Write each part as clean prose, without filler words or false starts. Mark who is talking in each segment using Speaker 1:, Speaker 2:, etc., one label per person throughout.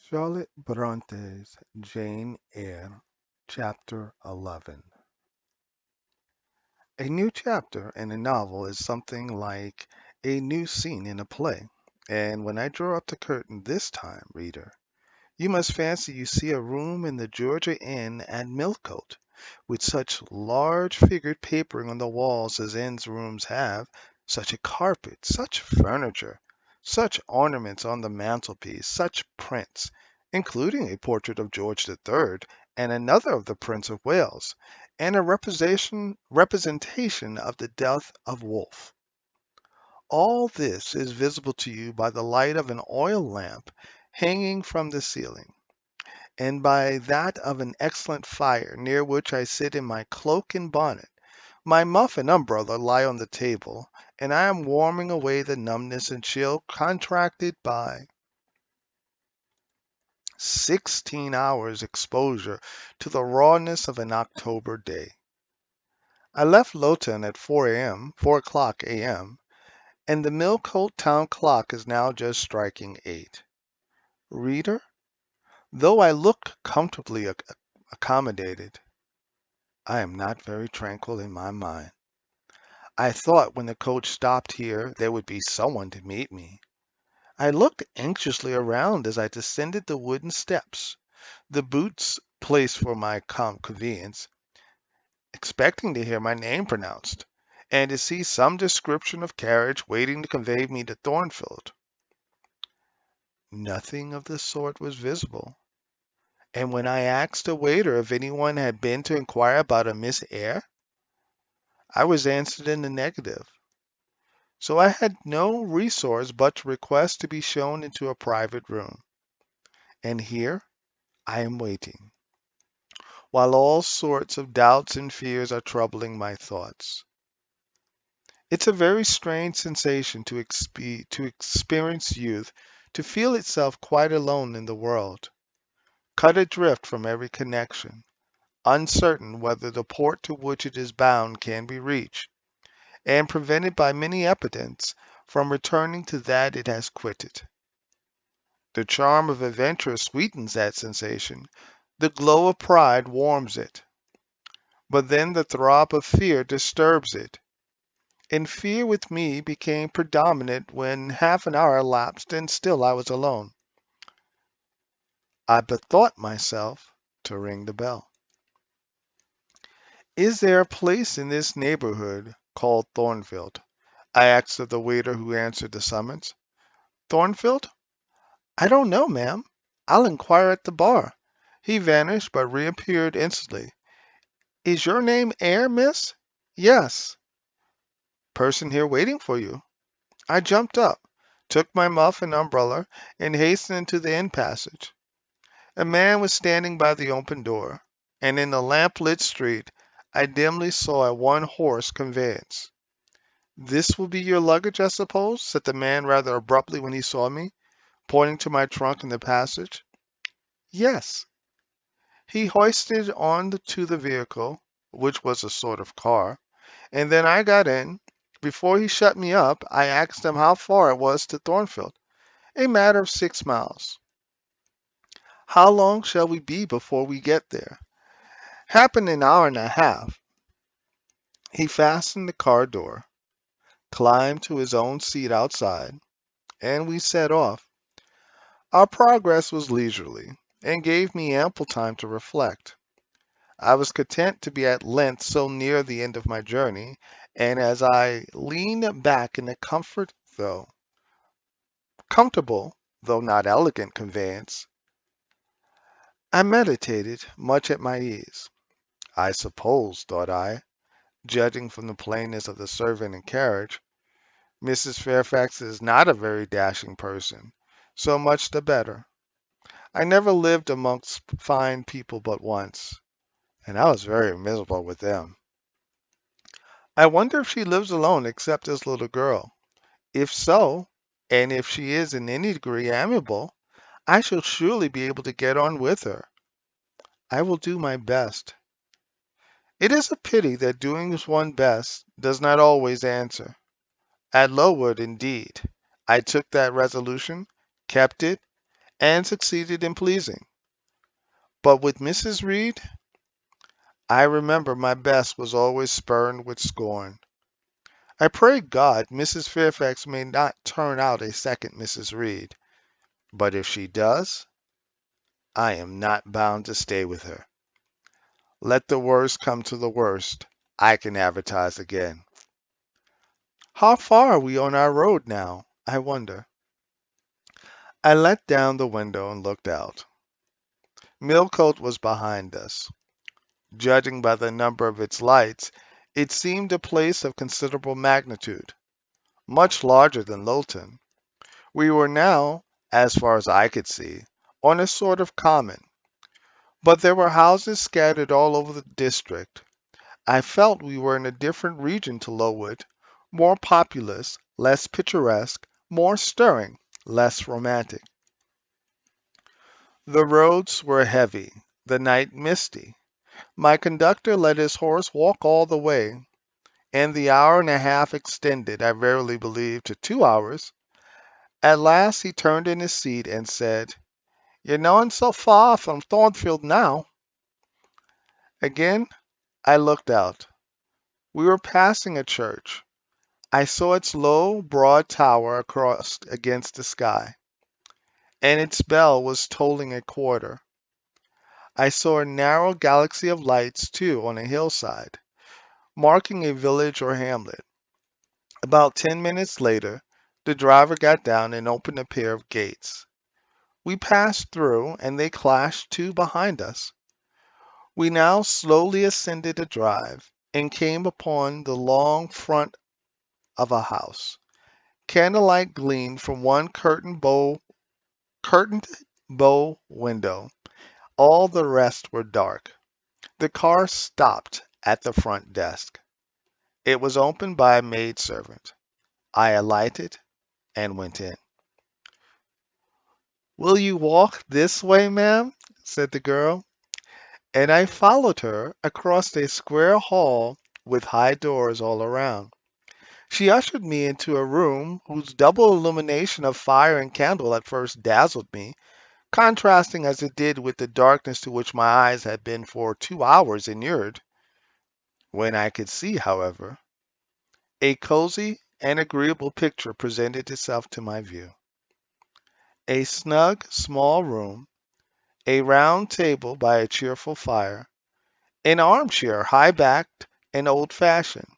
Speaker 1: Charlotte Bronte's Jane Eyre, Chapter 11. A new chapter in a novel is something like a new scene in a play, and when I draw up the curtain this time, reader, you must fancy you see a room in the Georgia Inn at Millcote, with such large figured papering on the walls as inns rooms have, such a carpet, such furniture, such ornaments on the mantelpiece, such prints, including a portrait of George III and another of the Prince of Wales, and a representation of the death of Wolfe. All this is visible to you by the light of an oil lamp hanging from the ceiling and by that of an excellent fire near which I sit in my cloak and bonnet. My muff and umbrella lie on the table, and I am warming away the numbness and chill contracted by 16 hours exposure to the rawness of an October day. I left Lowton at 4 o'clock a.m., and the Millcote town clock is now just striking 8. Reader, though I look comfortably accommodated, I am not very tranquil in my mind. I thought when the coach stopped here there would be someone to meet me. I looked anxiously around as I descended the wooden steps, the boots placed for my convenience, expecting to hear my name pronounced, and to see some description of carriage waiting to convey me to Thornfield. Nothing of the sort was visible, and when I asked a waiter if anyone had been to inquire about a Miss Eyre, I was answered in the negative. So I had no resource but to request to be shown into a private room. And here I am waiting, while all sorts of doubts and fears are troubling my thoughts. It's a very strange sensation to experience youth, to feel itself quite alone in the world, cut adrift from every connection, uncertain whether the port to which it is bound can be reached, and prevented by many epidemics from returning to that it has quitted. The charm of adventure sweetens that sensation, the glow of pride warms it, but then the throb of fear disturbs it, and fear with me became predominant when half an hour elapsed and still I was alone. I bethought myself to ring the bell. "Is there a place in this neighborhood called Thornfield?" I asked of the waiter who answered the summons. "Thornfield? I don't know, ma'am. I'll inquire at the bar." He vanished, but reappeared instantly. "Is your name Eyre, miss?" "Yes." "Person here waiting for you." I jumped up, took my muff and umbrella, and hastened into the inn passage. A man was standing by the open door, and in the lamp-lit street I dimly saw a one-horse conveyance. "This will be your luggage, I suppose?" said the man rather abruptly when he saw me, pointing to my trunk in the passage. "Yes." He hoisted on to the vehicle, which was a sort of car, and then I got in. Before he shut me up, I asked him how far it was to Thornfield. "A matter of 6 miles." "How long shall we be before we get there?" "Happen an hour and a half." He fastened the car door, climbed to his own seat outside, and we set off. Our progress was leisurely, and gave me ample time to reflect. I was content to be at length so near the end of my journey, and as I leaned back in a comfortable, though not elegant conveyance, I meditated, much at my ease. I suppose, thought I, judging from the plainness of the servant and carriage, Mrs. Fairfax is not a very dashing person. So much the better. I never lived amongst fine people but once, and I was very miserable with them. I wonder if she lives alone except this little girl. If so, and if she is in any degree amiable, I shall surely be able to get on with her. I will do my best. It is a pity that doing one's best does not always answer. At Lowood, indeed, I took that resolution, kept it, and succeeded in pleasing. But with Mrs. Reed, I remember my best was always spurned with scorn. I pray God Mrs. Fairfax may not turn out a second Mrs. Reed, but if she does, I am not bound to stay with her. Let the worst come to the worst. I can advertise again. How far are we on our road now, I wonder? I let down the window and looked out. Millcote was behind us. Judging by the number of its lights, it seemed a place of considerable magnitude, much larger than Lowton. We were now, as far as I could see, on a sort of common, but there were houses scattered all over the district. I felt we were in a different region to Lowood, more populous, less picturesque, more stirring, less romantic. The roads were heavy, the night misty. My conductor let his horse walk all the way, and the hour and a half extended, I verily believe, to 2 hours. At last he turned in his seat and said, "You're not so far from Thornfield now." Again I looked out. We were passing a church. I saw its low, broad tower across against the sky, and its bell was tolling a quarter. I saw a narrow galaxy of lights, too, on a hillside, marking a village or hamlet. About 10 minutes later, the driver got down and opened a pair of gates. We passed through, and they clashed to behind us. We now slowly ascended a drive, and came upon the long front of a house. Candlelight gleamed from one curtained bow window. All the rest were dark. The car stopped at the front desk. It was opened by a maidservant. I alighted and went in. "Will you walk this way, ma'am?" said the girl, and I followed her across a square hall with high doors all around. She ushered me into a room whose double illumination of fire and candle at first dazzled me, contrasting as it did with the darkness to which my eyes had been for 2 hours inured. When I could see, however, a cozy and agreeable picture presented itself to my view. A snug, small room, a round table by a cheerful fire, an armchair high-backed and old-fashioned,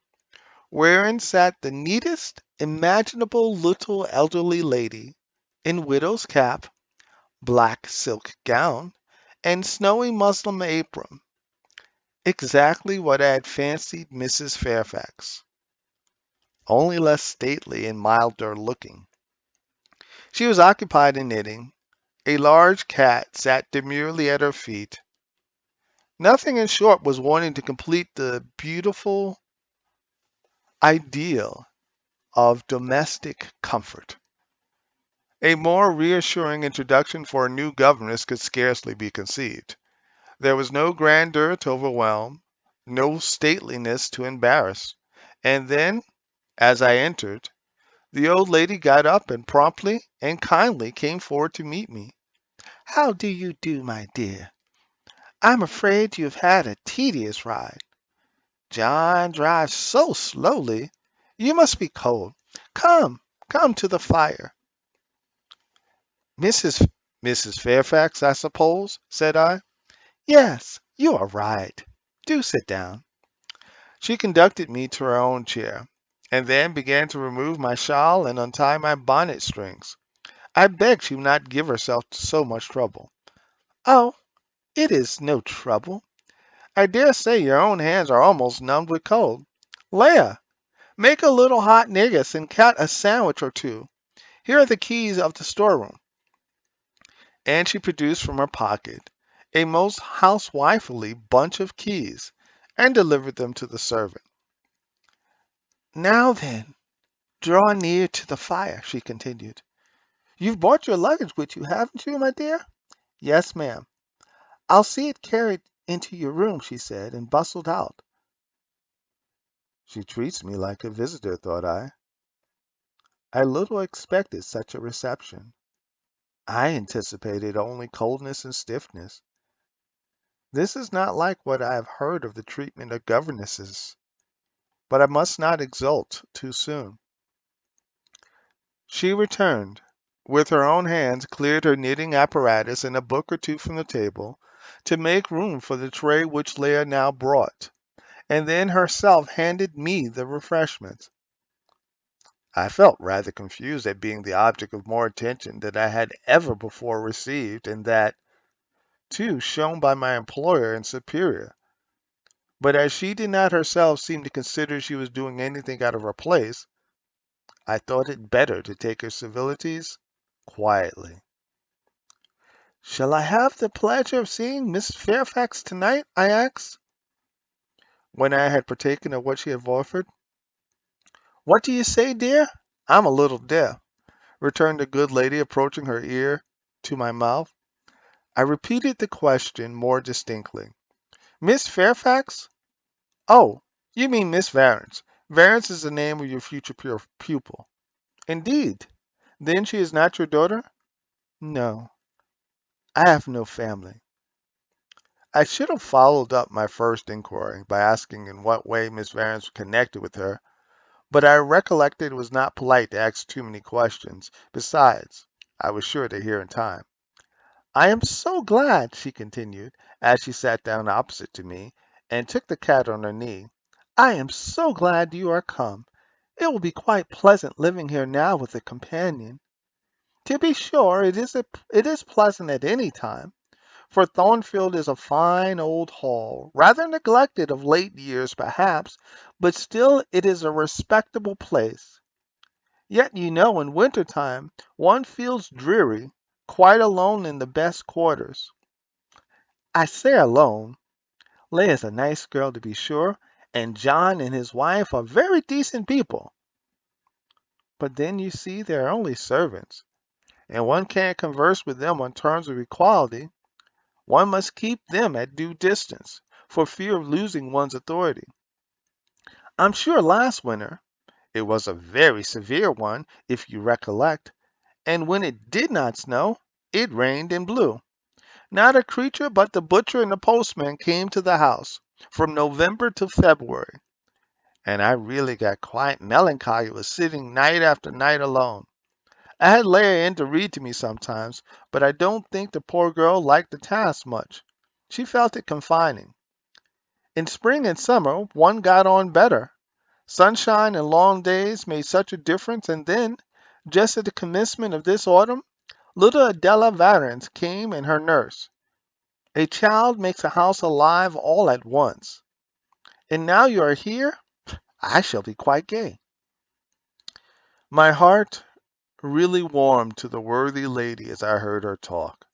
Speaker 1: wherein sat the neatest imaginable little elderly lady, in widow's cap, black silk gown, and snowy muslin apron, exactly what I had fancied Mrs. Fairfax, only less stately and milder looking. She was occupied in knitting. A large cat sat demurely at her feet. Nothing, in short, was wanting to complete the beautiful ideal of domestic comfort. A more reassuring introduction for a new governess could scarcely be conceived. There was no grandeur to overwhelm, no stateliness to embarrass. And then, as I entered, the old lady got up and promptly and kindly came forward to meet me. "How do you do, my dear? I'm afraid you've had a tedious ride. John drives so slowly. You must be cold. Come, come to the fire." "Mrs. Mrs. Fairfax, I suppose?" said I. "Yes, you are right. Do sit down." She conducted me to her own chair, and then began to remove my shawl and untie my bonnet strings. I begged she would not give herself so much trouble. "Oh, it is no trouble. I dare say your own hands are almost numbed with cold. Leah, make a little hot negus and cut a sandwich or two. Here are the keys of the storeroom." And she produced from her pocket a most housewifely bunch of keys, and delivered them to the servant. "Now then, draw near to the fire," she continued. "You've brought your luggage with you, haven't you, my dear?" "Yes, ma'am." "I'll see it carried into your room," she said, and bustled out. She treats me like a visitor, thought I. I little expected such a reception. I anticipated only coldness and stiffness. This is not like what I have heard of the treatment of governesses, but I must not exult too soon. She returned, with her own hands cleared her knitting apparatus and a book or two from the table, to make room for the tray which Leah now brought, and then herself handed me the refreshments. I felt rather confused at being the object of more attention than I had ever before received, and that, too, shown by my employer and superior. But as she did not herself seem to consider she was doing anything out of her place, I thought it better to take her civilities quietly. "Shall I have the pleasure of seeing Miss Fairfax tonight?" I asked, when I had partaken of what she had offered. "What do you say, dear? I'm a little deaf," returned the good lady, approaching her ear to my mouth. I repeated the question more distinctly. "Miss Fairfax? Oh, you mean Miss Varens. Varens is the name of your future pupil." "Indeed. Then she is not your daughter?" "No, I have no family." I should have followed up my first inquiry by asking in what way Miss Varens was connected with her, but I recollected it was not polite to ask too many questions. Besides, I was sure to hear in time. "I am so glad," she continued, as she sat down opposite to me and took the cat on her knee. "I am so glad you are come. It will be quite pleasant living here now with a companion. To be sure, it is pleasant at any time, for Thornfield is a fine old hall, rather neglected of late years perhaps, but still it is a respectable place. Yet you know in winter time one feels dreary, quite alone in the best quarters. I say alone. Leah's a nice girl to be sure, and John and his wife are very decent people. But then you see they are only servants, and one can't converse with them on terms of equality. One must keep them at due distance, for fear of losing one's authority. I'm sure last winter, it was a very severe one, if you recollect, and when it did not snow, it rained and blew. Not a creature but the butcher and the postman came to the house, from November to February, and I really got quite melancholy with sitting night after night alone. I had Leah in to read to me sometimes, but I don't think the poor girl liked the task much. She felt it confining. In spring and summer one got on better. Sunshine and long days made such a difference, and then, just at the commencement of this autumn, little Adela Varens came and her nurse. A child makes a house alive all at once. And now you are here, I shall be quite gay." My heart really warmed to the worthy lady as I heard her talk,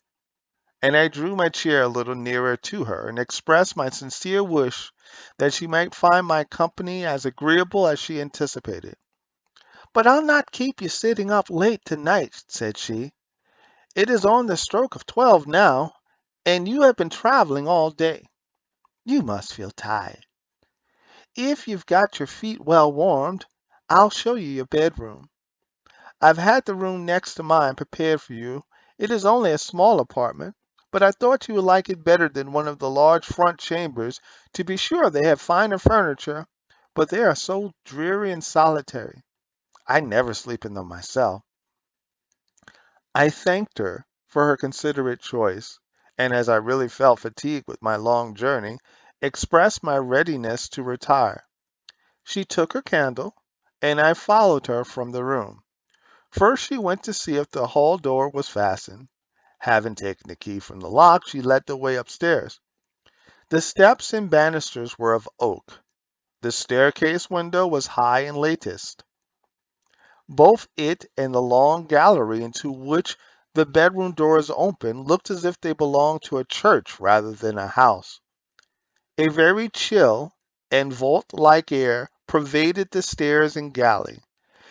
Speaker 1: and I drew my chair a little nearer to her and expressed my sincere wish that she might find my company as agreeable as she anticipated. "But I'll not keep you sitting up late tonight," said she. "It is on the stroke of 12 now, and you have been traveling all day. You must feel tired. If you've got your feet well warmed, I'll show you your bedroom. I've had the room next to mine prepared for you. It is only a small apartment, but I thought you would like it better than one of the large front chambers. To be sure, they have finer furniture, but they are so dreary and solitary. I never sleep in them myself." I thanked her for her considerate choice, and as I really felt fatigued with my long journey, expressed my readiness to retire. She took her candle, and I followed her from the room. First she went to see if the hall door was fastened. Having taken the key from the lock, she led the way upstairs. The steps and banisters were of oak. The staircase window was high and latticed. Both it and the long gallery into which the bedroom doors opened looked as if they belonged to a church rather than a house. A very chill and vault-like air pervaded the stairs and galley,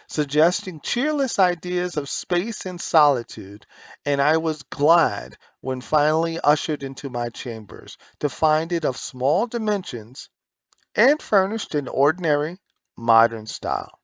Speaker 1: suggesting cheerless ideas of space and solitude, and I was glad, when finally ushered into my chambers, to find it of small dimensions and furnished in ordinary, modern style.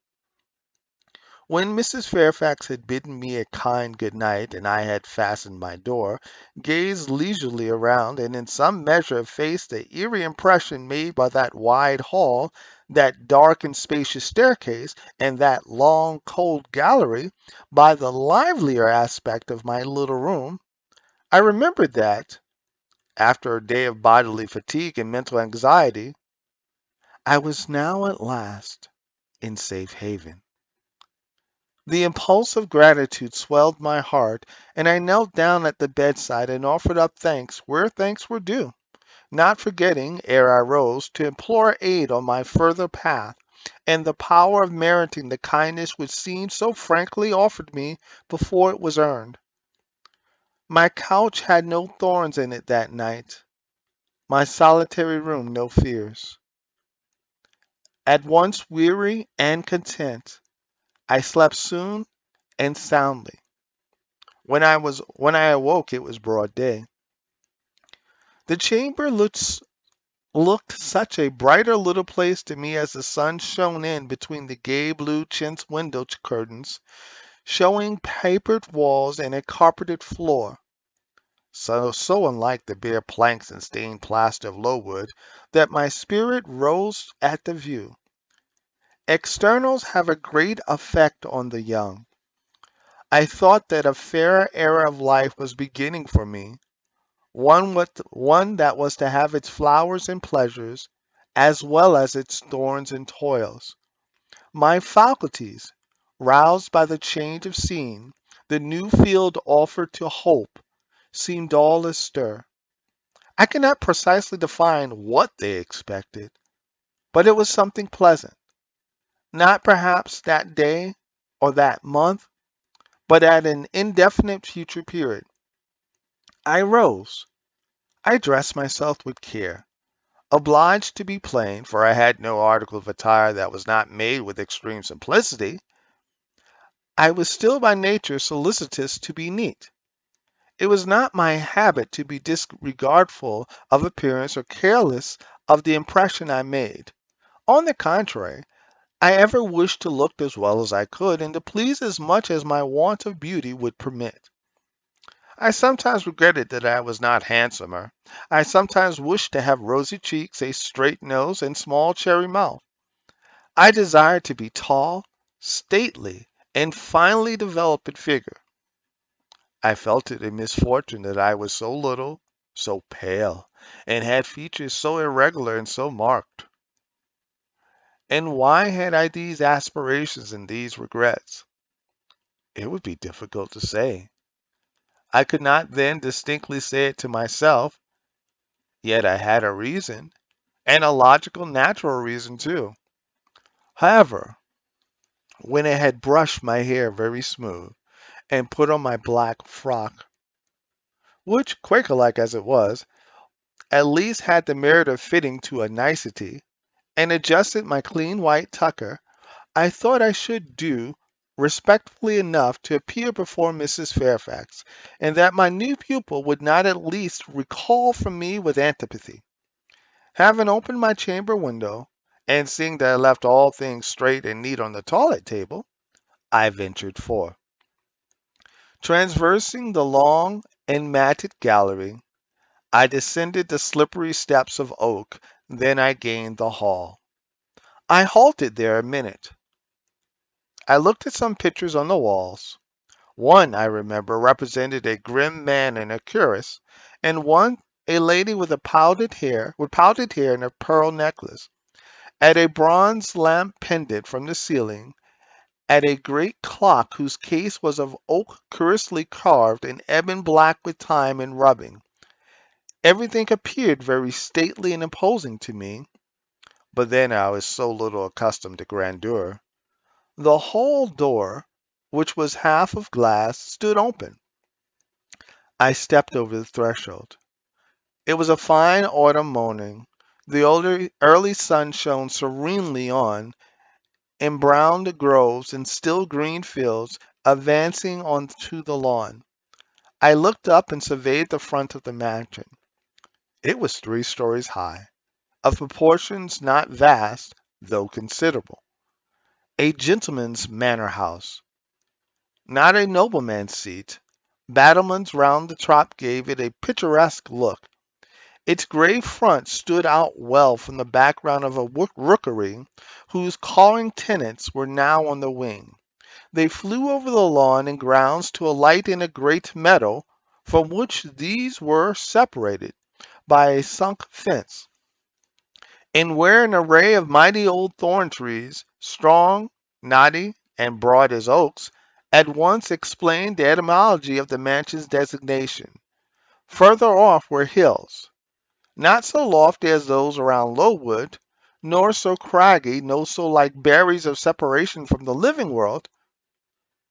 Speaker 1: When Mrs. Fairfax had bidden me a kind good night and I had fastened my door, gazed leisurely around, and in some measure effaced the eerie impression made by that wide hall, that dark and spacious staircase, and that long, cold gallery, by the livelier aspect of my little room, I remembered that, after a day of bodily fatigue and mental anxiety, I was now at last in safe haven. The impulse of gratitude swelled my heart, and I knelt down at the bedside and offered up thanks where thanks were due, not forgetting, ere I rose, to implore aid on my further path, and the power of meriting the kindness which seemed so frankly offered me before it was earned. My couch had no thorns in it that night, my solitary room no fears. At once weary and content, I slept soon and soundly. When I awoke it was broad day. The chamber looked such a brighter little place to me as the sun shone in between the gay blue chintz window curtains, showing papered walls and a carpeted floor, so unlike the bare planks and stained plaster of Lowood, that my spirit rose at the view. Externals have a great effect on the young. I thought that a fairer era of life was beginning for me, one that was to have its flowers and pleasures, as well as its thorns and toils. My faculties, roused by the change of scene, the new field offered to hope, seemed all astir. I cannot precisely define what they expected, but it was something pleasant, not perhaps that day or that month, but at an indefinite future period. I rose. I dressed myself with care. Obliged to be plain, for I had no article of attire that was not made with extreme simplicity, I was still by nature solicitous to be neat. It was not my habit to be disregardful of appearance or careless of the impression I made. On the contrary, I ever wished to look as well as I could and to please as much as my want of beauty would permit. I sometimes regretted that I was not handsomer. I sometimes wished to have rosy cheeks, a straight nose, and small cherry mouth. I desired to be tall, stately, and finely developed in figure. I felt it a misfortune that I was so little, so pale, and had features so irregular and so marked. And why had I these aspirations and these regrets? It would be difficult to say. I could not then distinctly say it to myself, yet I had a reason, and a logical, natural reason too. However, when I had brushed my hair very smooth, and put on my black frock, which, Quaker-like as it was, at least had the merit of fitting to a nicety, and adjusted my clean white tucker, I thought I should do respectfully enough to appear before Mrs. Fairfax, and that my new pupil would not at least recoil from me with antipathy. Having opened my chamber window, and seeing that I left all things straight and neat on the toilet table, I ventured forth. Traversing the long and matted gallery, I descended the slippery steps of oak, then I gained the hall. I halted there a minute. I looked at some pictures on the walls. One, I remember, represented a grim man in a cuirass, and one a lady with powdered hair and a pearl necklace. At a bronze lamp pendant from the ceiling, at a great clock whose case was of oak curiously carved and ebon black with time and rubbing. Everything appeared very stately and imposing to me, but then I was so little accustomed to grandeur. The hall door, which was half of glass, stood open. I stepped over the threshold. It was a fine autumn morning. The early sun shone serenely on embrowned groves and still green fields advancing onto the lawn. I looked up and surveyed the front of the mansion. It was 3 stories high, of proportions not vast, though considerable. A gentleman's manor house, not a nobleman's seat. Battlements round the top gave it a picturesque look. Its gray front stood out well from the background of a rookery whose cawing tenants were now on the wing. They flew over the lawn and grounds to alight in a great meadow from which these were separated by a sunk fence, and where an array of mighty old thorn trees, strong, knotty, and broad as oaks, at once explained the etymology of the mansion's designation. Further off were hills, not so lofty as those around Lowood, nor so craggy, nor so like barriers of separation from the living world,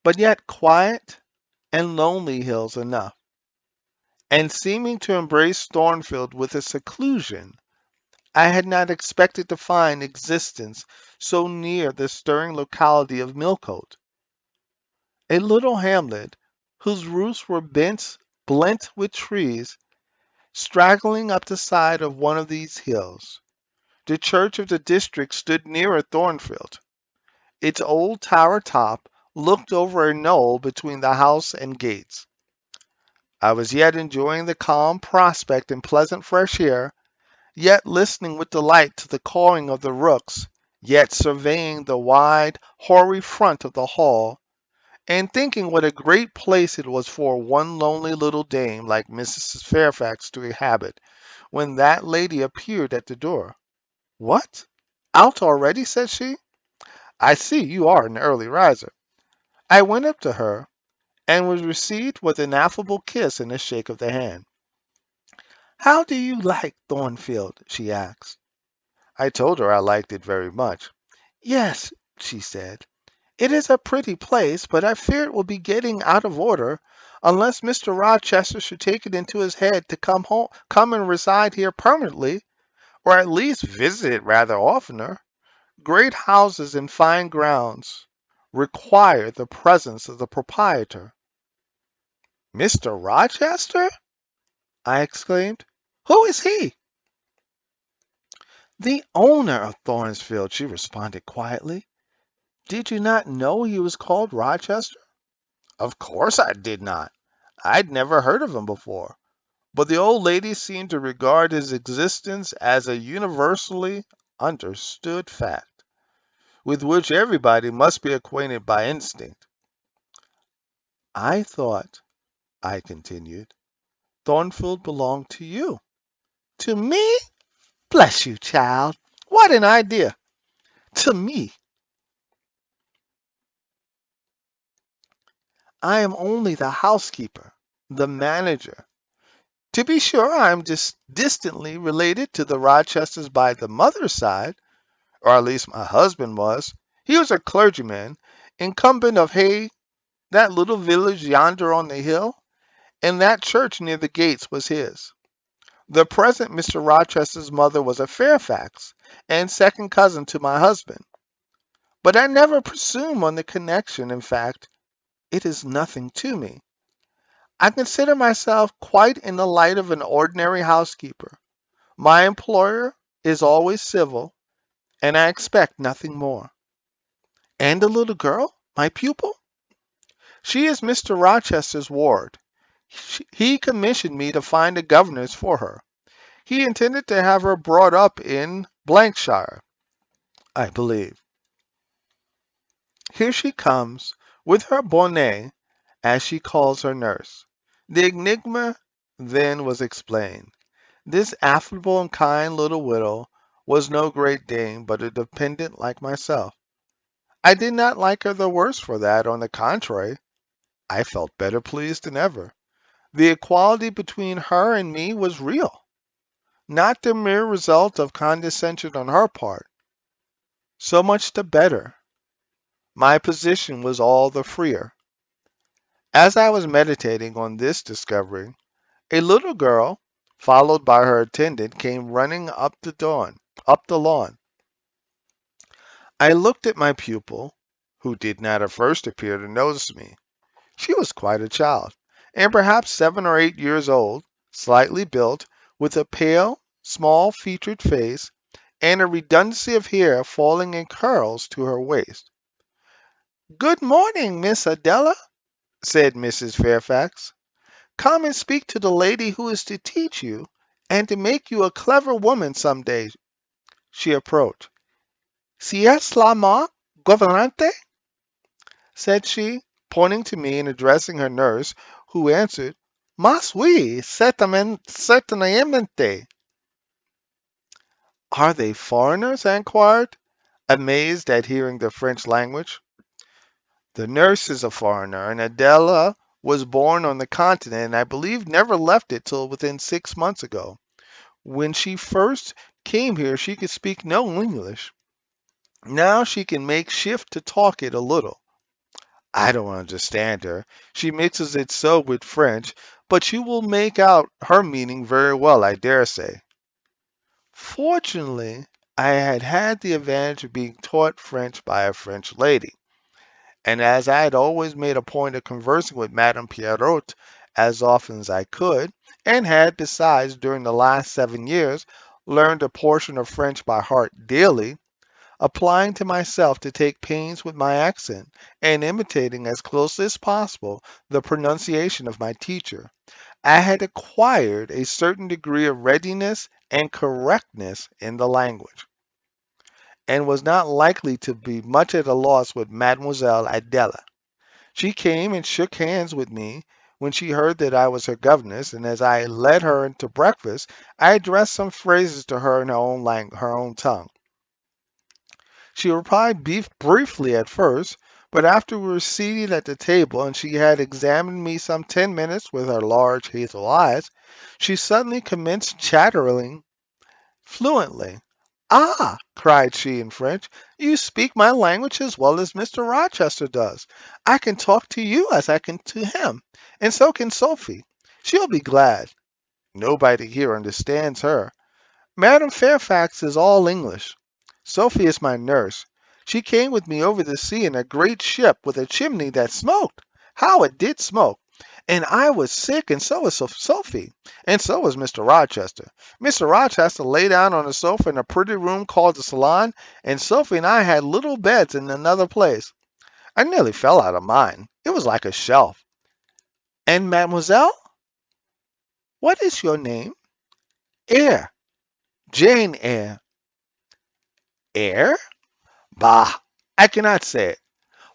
Speaker 1: but yet quiet and lonely hills enough, and seeming to embrace Thornfield with a seclusion I had not expected to find existence so near the stirring locality of Millcote, a little hamlet whose roofs were blent with trees straggling up the side of one of these hills. The church of the district stood nearer Thornfield. Its old tower top looked over a knoll between the house and gates. I was yet enjoying the calm prospect and pleasant fresh air, yet listening with delight to the cawing of the rooks, yet surveying the wide, hoary front of the hall, and thinking what a great place it was for one lonely little dame like Mrs. Fairfax to inhabit, when that lady appeared at the door. "What? Out already?" said she. "I see you are an early riser." I went up to her, and was received with an affable kiss and a shake of the hand. "How do you like Thornfield?" she asked. I told her I liked it very much. "Yes," she said, "it is a pretty place, but I fear it will be getting out of order unless Mr. Rochester should take it into his head to come and reside here permanently, or at least visit it rather oftener. Great houses and fine grounds require the presence of the proprietor." "Mr. Rochester?" I exclaimed. "Who is he?" "The owner of Thornsfield," she responded quietly. "Did you not know he was called Rochester?" Of course I did not. I'd never heard of him before. But the old lady seemed to regard his existence as a universally understood fact, with which everybody must be acquainted by instinct. "I thought," I continued, "Thornfield belonged to you." "To me? Bless you, child. What an idea! To me! I am only the housekeeper, the manager. To be sure, I am distantly related to the Rochesters by the mother's side, or at least my husband was. He was a clergyman, incumbent of Hay, that little village yonder on the hill, and that church near the gates was his. The present Mr. Rochester's mother was a Fairfax, and second cousin to my husband. But I never presume on the connection. In fact, it is nothing to me. I consider myself quite in the light of an ordinary housekeeper. My employer is always civil, and I expect nothing more." "And the little girl, my pupil?" "She is Mr. Rochester's ward. He commissioned me to find a governess for her. He intended to have her brought up in shire, I believe. Here she comes, with her bonnet, as she calls her nurse." The enigma then was explained. This affable and kind little widow was no great dame, but a dependent like myself. I did not like her the worse for that. On the contrary, I felt better pleased than ever. The equality between her and me was real, not the mere result of condescension on her part. So much the better. My position was all the freer. As I was meditating on this discovery, a little girl, followed by her attendant, came running up the lawn. I looked at my pupil, who did not at first appear to notice me. She was quite a child, and perhaps 7 or 8 years old, slightly built, with a pale, small-featured face, and a redundancy of hair falling in curls to her waist. "Good morning, Miss Adela," said Mrs. Fairfax. "Come and speak to the lady who is to teach you, and to make you a clever woman some day." She approached. "Si es la ma gouvernante?" said she, pointing to me and addressing her nurse, who answered, "Mas oui, certamente." "Are they foreigners?" I inquired, amazed at hearing the French language. "The nurse is a foreigner, and Adela was born on the continent and I believe never left it till within 6 months ago. When she first came here she could speak no English. Now she can make shift to talk it a little. I don't understand her. She mixes it so with French, but you will make out her meaning very well, I dare say." Fortunately, I had had the advantage of being taught French by a French lady, and as I had always made a point of conversing with Madame Pierrot as often as I could, and had, besides, during the last 7 years, learned a portion of French by heart daily, applying to myself to take pains with my accent, and imitating as closely as possible the pronunciation of my teacher, I had acquired a certain degree of readiness and correctness in the language, and was not likely to be much at a loss with Mademoiselle Adela. She came and shook hands with me when she heard that I was her governess, and as I led her into breakfast, I addressed some phrases to her in her own tongue. She replied briefly at first, but after we were seated at the table and she had examined me some 10 minutes with her large hazel eyes, she suddenly commenced chattering fluently. "Ah!" cried she in French, "you speak my language as well as Mr. Rochester does. I can talk to you as I can to him, and so can Sophie. She'll be glad. Nobody here understands her. Madame Fairfax is all English. Sophie is my nurse. She came with me over the sea in a great ship with a chimney that smoked. How it did smoke! And I was sick, and so was Sophie, and so was Mr. Rochester. Mr. Rochester lay down on a sofa in a pretty room called the salon, and Sophie and I had little beds in another place. I nearly fell out of mine. It was like a shelf. And mademoiselle, what is your name?" "Eyre. Jane Eyre." "Eyre? Bah! I cannot say it.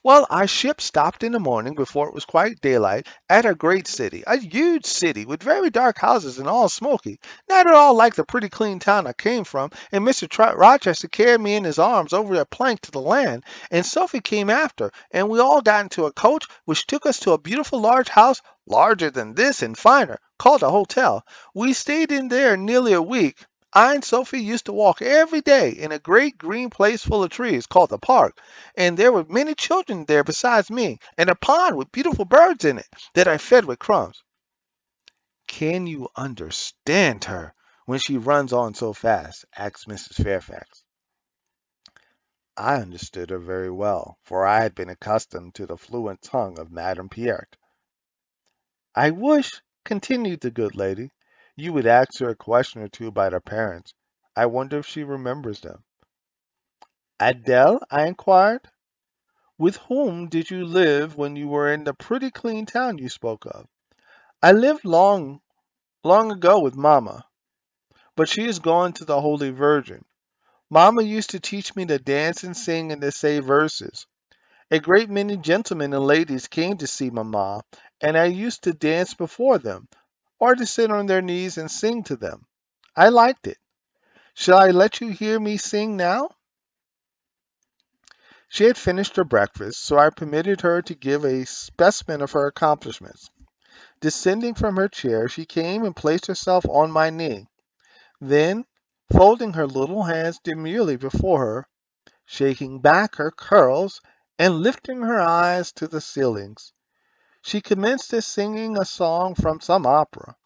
Speaker 1: Well, our ship stopped in the morning before it was quite daylight at a great city, a huge city with very dark houses and all smoky, not at all like the pretty clean town I came from, and Mr. Rochester carried me in his arms over a plank to the land, and Sophie came after, and we all got into a coach which took us to a beautiful large house, larger than this and finer, called a hotel. We stayed in there nearly a week. I and Sophie used to walk every day in a great green place full of trees called the park, and there were many children there besides me, and a pond with beautiful birds in it that I fed with crumbs." "Can you understand her when she runs on so fast?" asked Mrs. Fairfax. I understood her very well, for I had been accustomed to the fluent tongue of Madame Pierre. "I wish," continued the good lady, "you would ask her a question or two about her parents. I wonder if she remembers them." "Adele?" I inquired. "With whom did you live when you were in the pretty clean town you spoke of?" "I lived long ago with mamma, but she is gone to the Holy Virgin. Mamma used to teach me to dance and sing and to say verses. A great many gentlemen and ladies came to see mamma, and I used to dance before them, or to sit on their knees and sing to them. I liked it. Shall I let you hear me sing now?" She had finished her breakfast, so I permitted her to give a specimen of her accomplishments. Descending from her chair, she came and placed herself on my knee. Then, folding her little hands demurely before her, shaking back her curls, and lifting her eyes to the ceilings, she commenced singing a song from some opera.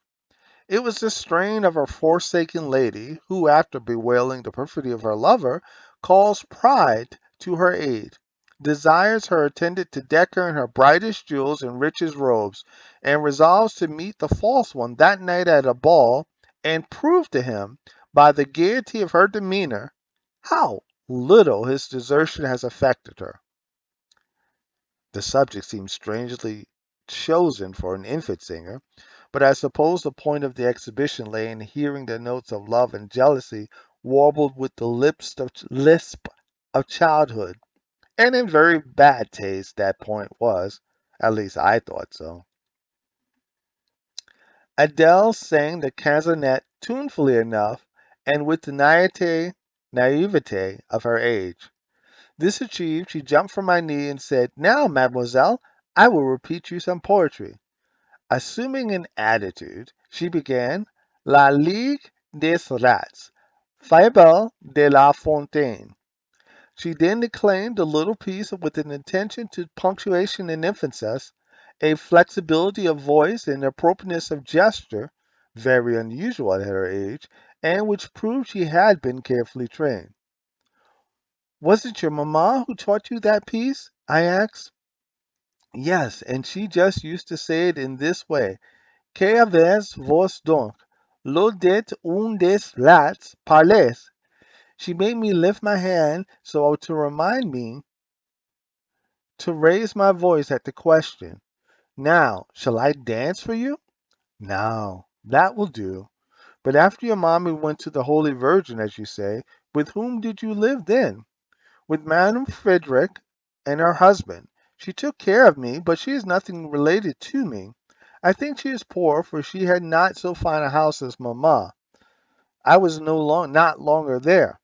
Speaker 1: It was the strain of a forsaken lady, who, after bewailing the perfidy of her lover, calls pride to her aid, desires her attendant to deck her in her brightest jewels and richest robes, and resolves to meet the false one that night at a ball, and prove to him, by the gaiety of her demeanor, how little his desertion has affected her. The subject seemed strangely chosen for an infant singer, but I suppose the point of the exhibition lay in hearing the notes of love and jealousy warbled with the lisp of childhood. And in very bad taste that point was. At least I thought so. Adele sang the canzonet tunefully enough and with the naivete of her age. This achieved, she jumped from my knee and said, "Now, mademoiselle, I will repeat you some poetry." Assuming an attitude, she began, "La Ligue des Rats, Fable de la Fontaine." She then declaimed a little piece with an attention to punctuation and emphasis, a flexibility of voice and appropriateness of gesture, very unusual at her age, and which proved she had been carefully trained. "Was it your mamma who taught you that piece?" I asked. "Yes, and she just used to say it in this way. Que avez vos donc? L'audet un des rats parlez." She made me lift my hand so to remind me to raise my voice at the question. "Now, shall I dance for you?" "No, that will do. But after your mammy went to the Holy Virgin, as you say, with whom did you live then?" "With Madame Frederick and her husband. She took care of me, but she is nothing related to me. I think she is poor, for she had not so fine a house as mamma. I was not longer there.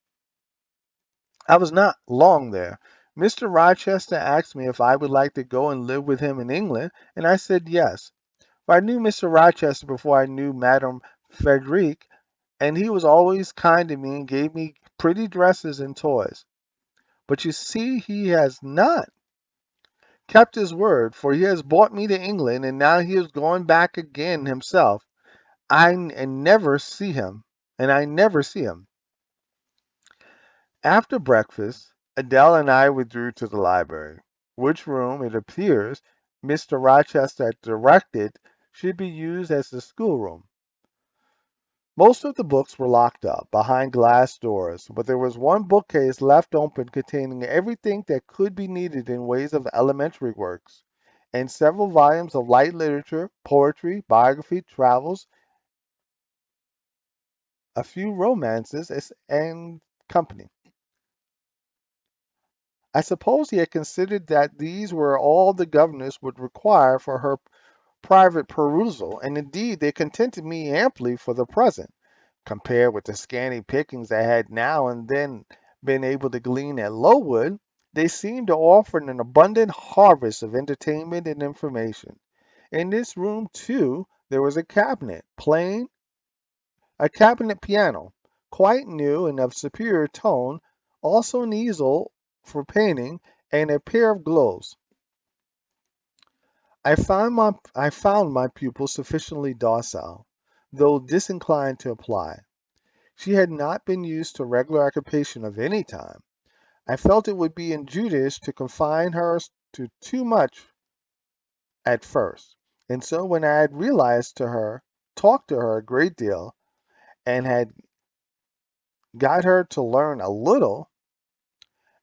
Speaker 1: I was not long there. Mr. Rochester asked me if I would like to go and live with him in England, and I said yes. For I knew Mr. Rochester before I knew Madame Frederic, and he was always kind to me and gave me pretty dresses and toys. But you see he has not kept his word, for he has brought me to England, and now he is going back again himself. I never see him. After breakfast, Adele and I withdrew to the library, which room, it appears, Mr. Rochester had directed should be used as the schoolroom. Most of the books were locked up behind glass doors, but there was one bookcase left open containing everything that could be needed in ways of elementary works, and several volumes of light literature, poetry, biography, travels, a few romances, and company. I suppose he had considered that these were all the governess would require for her private perusal, and indeed they contented me amply for the present, compared with the scanty pickings I had now and then been able to glean at Lowood. They seemed to offer an abundant harvest of entertainment and information. In this room, too, there was a cabinet piano, quite new and of superior tone, also an easel for painting, and a pair of gloves. I found my pupil sufficiently docile, though disinclined to apply. She had not been used to regular occupation of any time. I felt it would be injudicious to confine her to too much at first, and so when I had talked to her a great deal, and had got her to learn a little,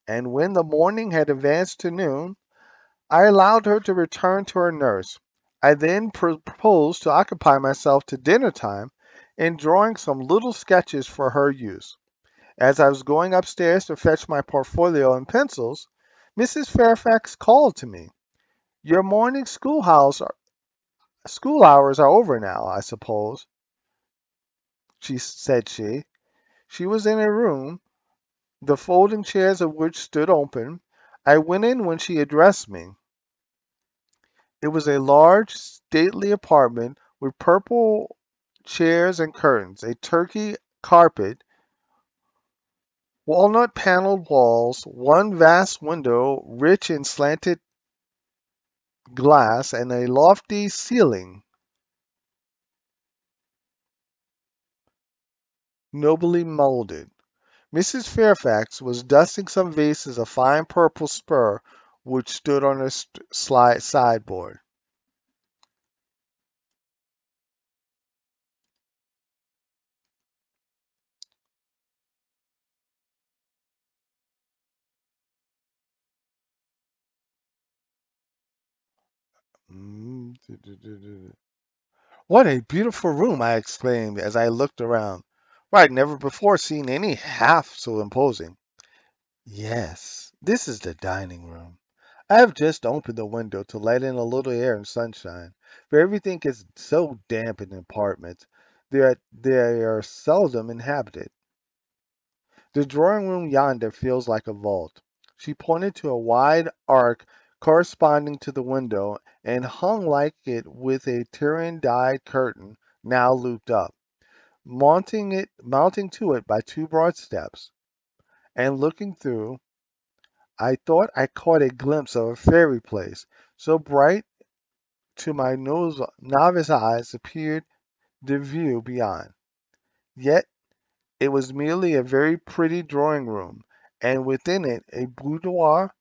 Speaker 1: and when the morning had advanced to noon, I allowed her to return to her nurse. I then proposed to occupy myself to dinner time in drawing some little sketches for her use. As I was going upstairs to fetch my portfolio and pencils, Mrs. Fairfax called to me. "Your morning school hours are over now, I suppose," said she. She was in a room, the folding chairs of which stood open. I went in when she addressed me. It was a large, stately apartment with purple chairs and curtains, a Turkey carpet, walnut paneled walls, one vast window rich in slanted glass, and a lofty ceiling nobly molded. Mrs. Fairfax was dusting some vases of fine purple spur which stood on her sideboard. What a beautiful room, I exclaimed as I looked around. For I'd never before seen any half so imposing. Yes, this is the dining room. I have just opened the window to let in a little air and sunshine, for everything is so damp in the apartments. They are seldom inhabited. The drawing room yonder feels like a vault. She pointed to a wide arc corresponding to the window, and hung like it with a Tyrian-dyed curtain now looped up, mounting to it by two broad steps. And looking through, I thought I caught a glimpse of a fairy place, so bright to my novice eyes appeared the view beyond. Yet it was merely a very pretty drawing room, and within it a boudoir,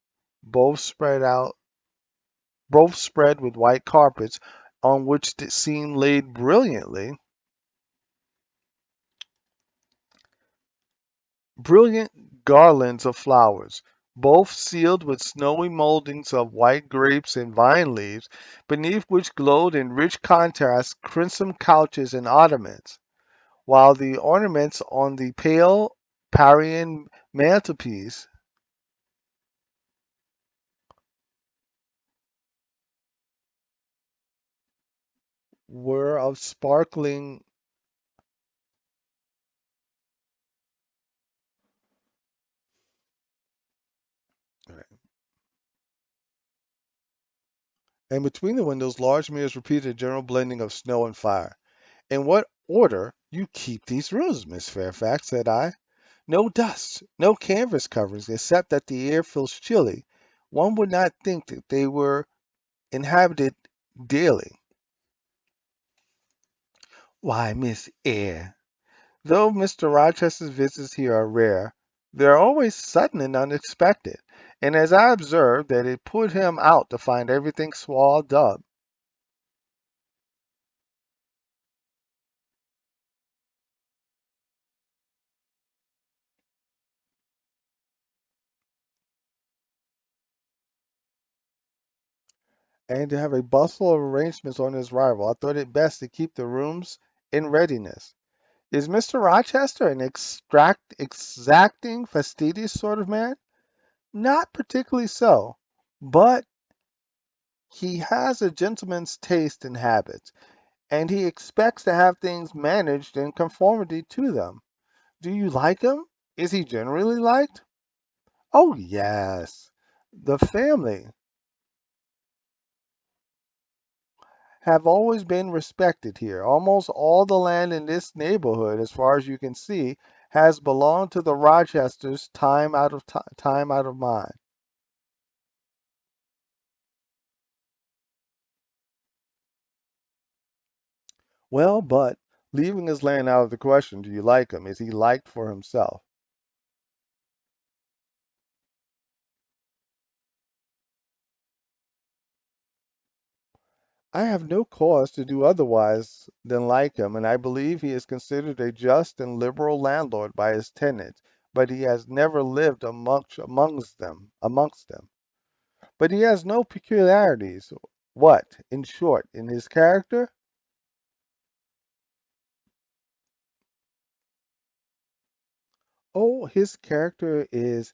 Speaker 1: both spread out, both spread with white carpets, on which the scene laid brilliant garlands of flowers, both sealed with snowy moldings of white grapes and vine leaves, beneath which glowed in rich contrast crimson couches and ottomans, while the ornaments on the pale Parian mantelpiece were of sparkling. And between the windows large mirrors repeated a general blending of snow and fire. "In what order you keep these rooms, Miss Fairfax," said I. "No dust, no canvas coverings, except that the air feels chilly. One would not think that they were inhabited daily." "Why, Miss Eyre, though Mr. Rochester's visits here are rare, they are always sudden and unexpected, and as I observed that it put him out to find everything swallowed up." And to have a bustle of arrangements on his arrival, I thought it best to keep the rooms in readiness. Is Mr. Rochester an exacting, fastidious sort of man? Not particularly so, but he has a gentleman's taste and habits, and he expects to have things managed in conformity to them. Do you like him? Is he generally liked? Oh, yes. The family have always been respected here. Almost all the land in this neighborhood, as far as you can see, has belonged to the Rochesters time out of mind. Well, but leaving his land out of the question, do you like him? Is he liked for himself? I have no cause to do otherwise than like him, and I believe he is considered a just and liberal landlord by his tenants, but he has never lived amongst them. But he has no peculiarities. What, in short, in his character? Oh, his character is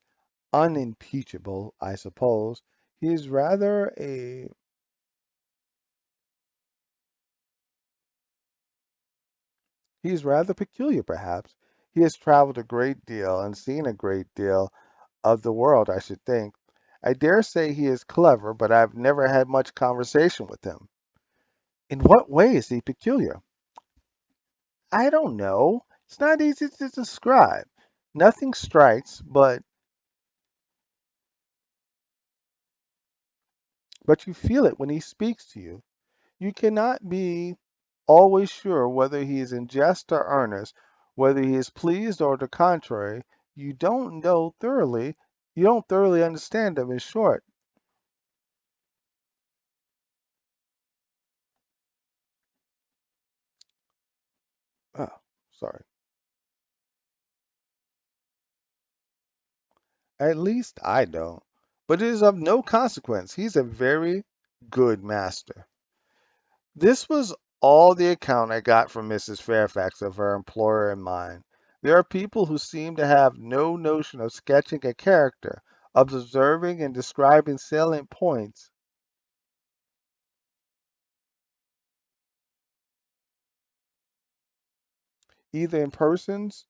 Speaker 1: unimpeachable, I suppose. He is rather a he is rather peculiar, perhaps. He has traveled a great deal and seen a great deal of the world, I should think. I dare say he is clever, but I've never had much conversation with him. In what way is he peculiar? I don't know. It's not easy to describe. Nothing strikes, but you feel it when he speaks to you. You cannot be always sure whether he is in jest or earnest, whether he is pleased or the contrary. You don't know thoroughly. You don't thoroughly understand him, in short. Oh, sorry. At least I don't. But it is of no consequence. He's a very good master. This was all the account I got from Mrs. Fairfax of her employer and mine. There are people who seem to have no notion of sketching a character, of observing and describing salient points, either in persons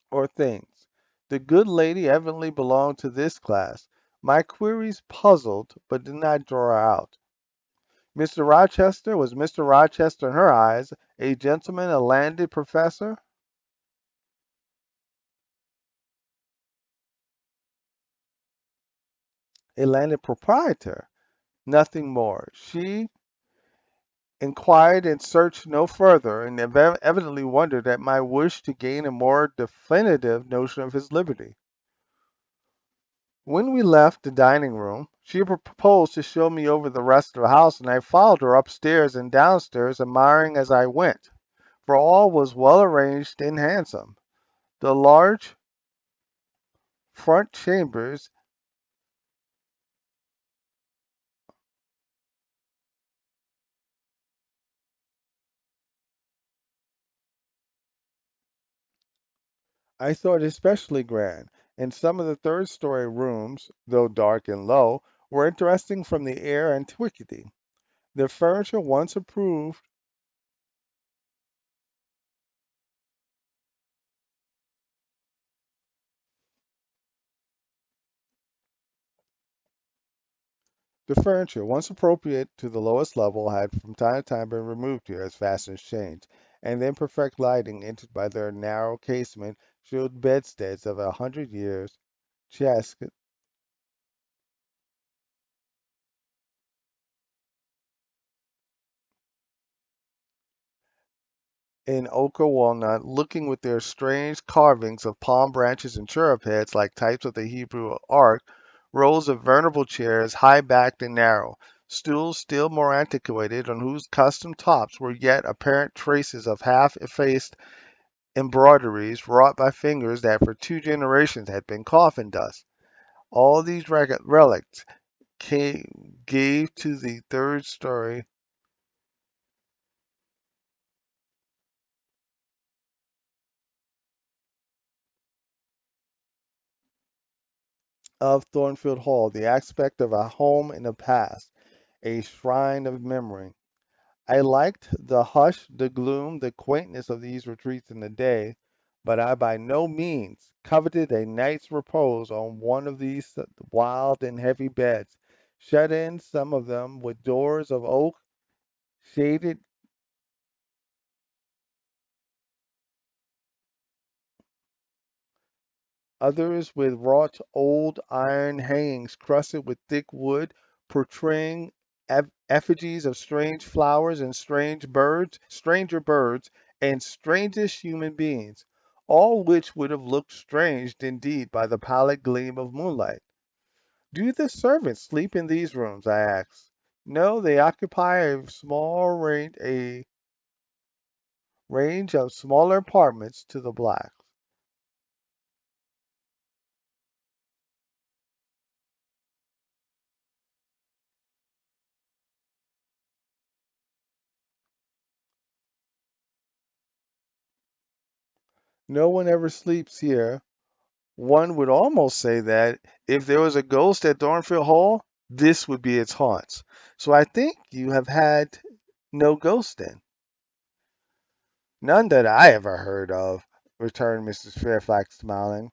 Speaker 1: or things. The good lady evidently belonged to this class. My queries puzzled, but did not draw her out. Mr. Rochester was Mr. Rochester in her eyes, a gentleman, a landed professor, a landed proprietor, nothing more. She inquired and searched no further, and evidently wondered at my wish to gain a more definitive notion of his liberty. When we left the dining room, she proposed to show me over the rest of the house, and I followed her upstairs and downstairs, admiring as I went, for all was well arranged and handsome. The large front chambers, I thought especially grand, and some of the third-story rooms, though dark and low, were interesting from the air and antiquity. The furniture once approved. The furniture, once appropriate to the lowest level, had from time to time been removed here as fashions changed, and the imperfect lighting entered by their narrow casement showed bedsteads of 100 years, chests in ochre walnut, looking with their strange carvings of palm branches and cherub heads like types of the Hebrew ark, rows of venerable chairs, high backed and narrow, stools still more antiquated, on whose custom tops were yet apparent traces of half effaced embroideries wrought by fingers that for 2 generations had been coffin dust. All these relics gave to the third story of Thornfield Hall the aspect of a home in the past, a shrine of memory. I liked the hush, the gloom, the quaintness of these retreats in the day, but I by no means coveted a night's repose on one of these wild and heavy beds, shut in, some of them, with doors of oak, shaded others with wrought old iron hangings crusted with thick wood, portraying effigies of strange flowers and stranger birds, and strangest human beings, all which would have looked strange indeed by the pallid gleam of moonlight. Do the servants sleep in these rooms? I asked. No, they occupy a range of smaller apartments to the black. No one ever sleeps here. One would almost say that if there was a ghost at Thornfield Hall, this would be its haunts. So I think you have had no ghost then. None that I ever heard of, returned Mrs. Fairfax, smiling.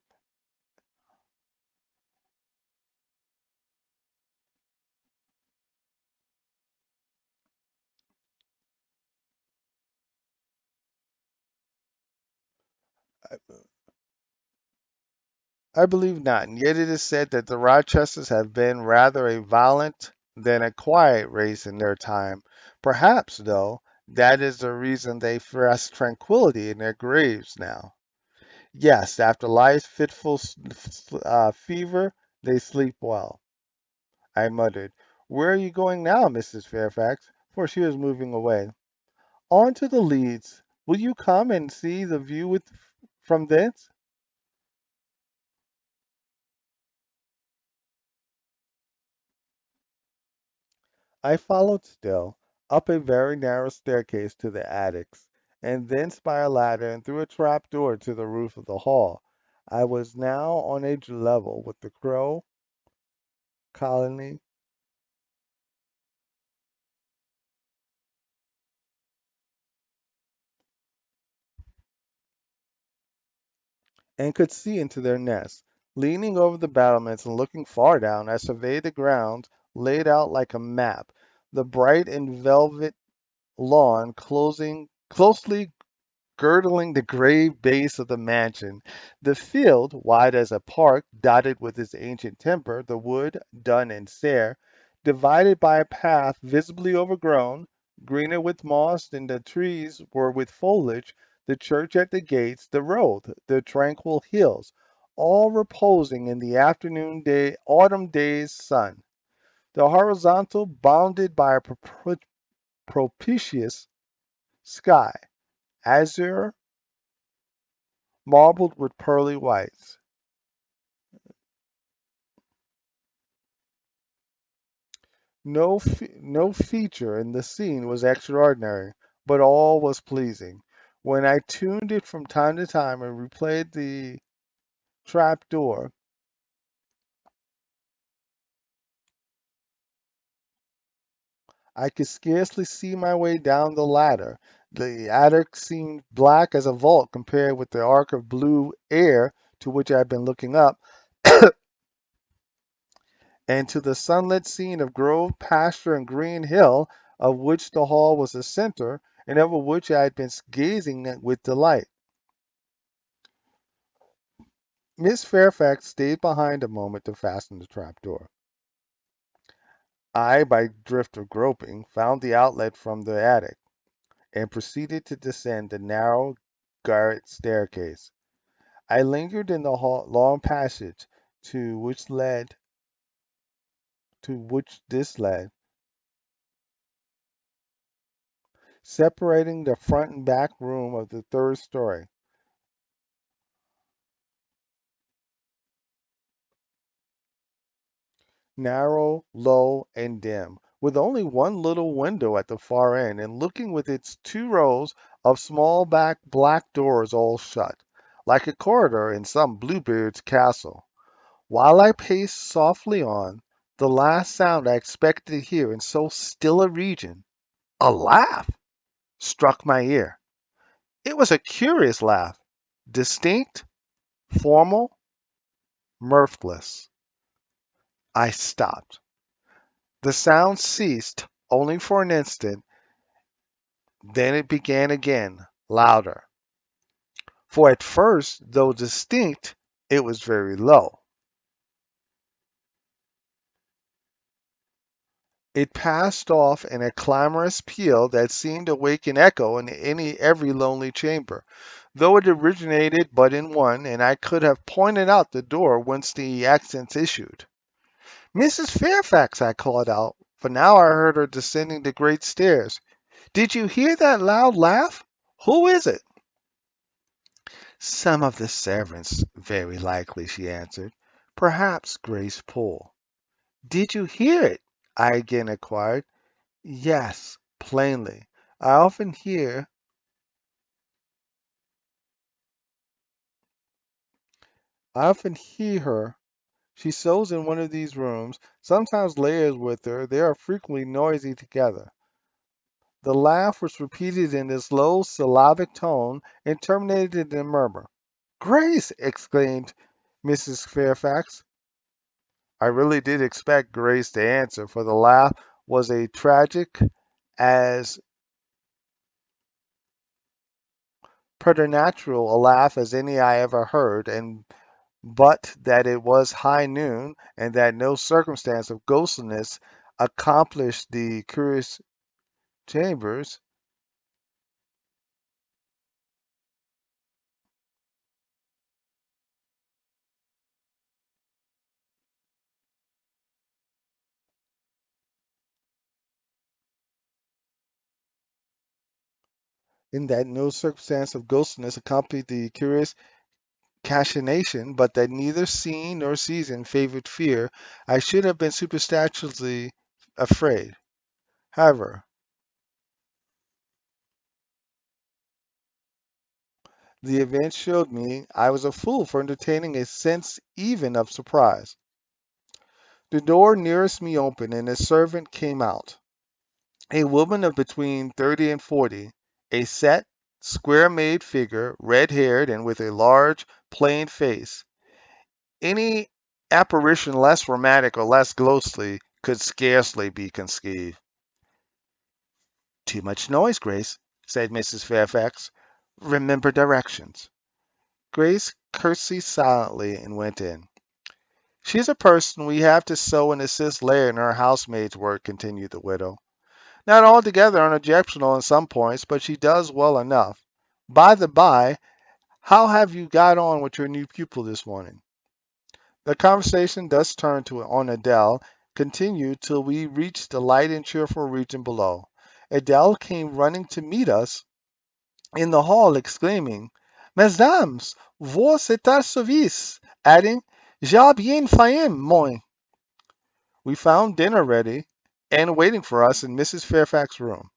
Speaker 1: I believe not, and yet it is said that the Rochesters have been rather a violent than a quiet race in their time. Perhaps, though, that is the reason they rest tranquility in their graves now. Yes, after life's fitful fever, they sleep well. I muttered. Where are you going now, Mrs. Fairfax? For she was moving away. On to the leads. Will you come and see the view from thence? I followed still.
Speaker 2: up a very narrow staircase to the attics, and thence by a ladder and through a trap door to the roof of the hall. I was now on a level with the crow colony and could see into their nest. Leaning over the battlements and looking far down, I surveyed the grounds laid out like a map, the bright and velvet lawn closely girdling the gray base of the mansion, the field, wide as a park, dotted with its ancient timber, the wood, dun and sere, divided by a path visibly overgrown, greener with moss than the trees were with foliage, the church at the gates, the road, the tranquil hills, all reposing in the autumn day's sun. The horizontal bounded by a propitious sky, azure marbled with pearly whites. No feature in the scene was extraordinary, but all was pleasing. When I tuned it from time to time and replayed the trap door, I could scarcely see my way down the ladder. The attic seemed black as a vault compared with the arc of blue air to which I had been looking up, and to the sunlit scene of grove, pasture, and green hill, of which the hall was the center, and over which I had been gazing with delight. Miss Fairfax stayed behind a moment to fasten the trap door. I, by drift of groping, found the outlet from the attic, and proceeded to descend the narrow garret staircase. I lingered in the long passage to which led to which this led, separating the front and back room of the third story. Narrow, low, and dim, with only one little window at the far end, and looking with its two rows of small black doors all shut, like a corridor in some Bluebeard's castle. While I paced softly on, the last sound I expected to hear in so still a region, a laugh, struck my ear. It was a curious laugh, distinct, formal, mirthless. I stopped. The sound ceased only for an instant, then it began again, louder. For at first, though distinct, it was very low. It passed off in a clamorous peal that seemed to wake an echo in every lonely chamber, though it originated but in one, and I could have pointed out the door whence the accents issued. "Mrs. Fairfax," I called out, for now I heard her descending the great stairs. "Did you hear that loud laugh? Who is it?" "Some of the servants, very likely," she answered. "Perhaps Grace Poole." "Did you hear it?" I again inquired. "Yes, plainly. I often hear I often hear her. She sews in one of these rooms. Sometimes Leah is with her. They are frequently noisy together." The laugh was repeated in this low syllabic tone and terminated in a murmur. "Grace!" exclaimed Mrs. Fairfax. I really did expect Grace to answer, for the laugh was as tragic, as preternatural a laugh as any I ever heard, and but that it was high noon, and that no circumstance of ghostliness accomplished the curious chambers, in that no circumstance of ghostliness accompanied the curious machination, but that neither scene nor season favored fear, I should have been superstitiously afraid. However, The event showed me I was a fool for entertaining a sense even of surprise. The door nearest me opened and a servant came out. A woman of between 30 and 40, a set, square made figure, red haired and with a large, plain face. Any apparition less romantic or less ghostly could scarcely be conceived. Too much noise, Grace, said Mrs. Fairfax. Remember directions. Grace curtsied silently and went in. She's a person we have to sew and assist later in her housemaid's work, continued the widow. Not altogether unobjectionable in some points, but she does well enough. By the by, how have you got on with your new pupil this morning? The conversation thus turned to on Adele continued till we reached the light and cheerful region below. Adele came running to meet us in the hall, exclaiming, Mesdames, vos êtes à service, adding, J'ai bien faim, moi. We found dinner ready and waiting for us in Mrs. Fairfax's room.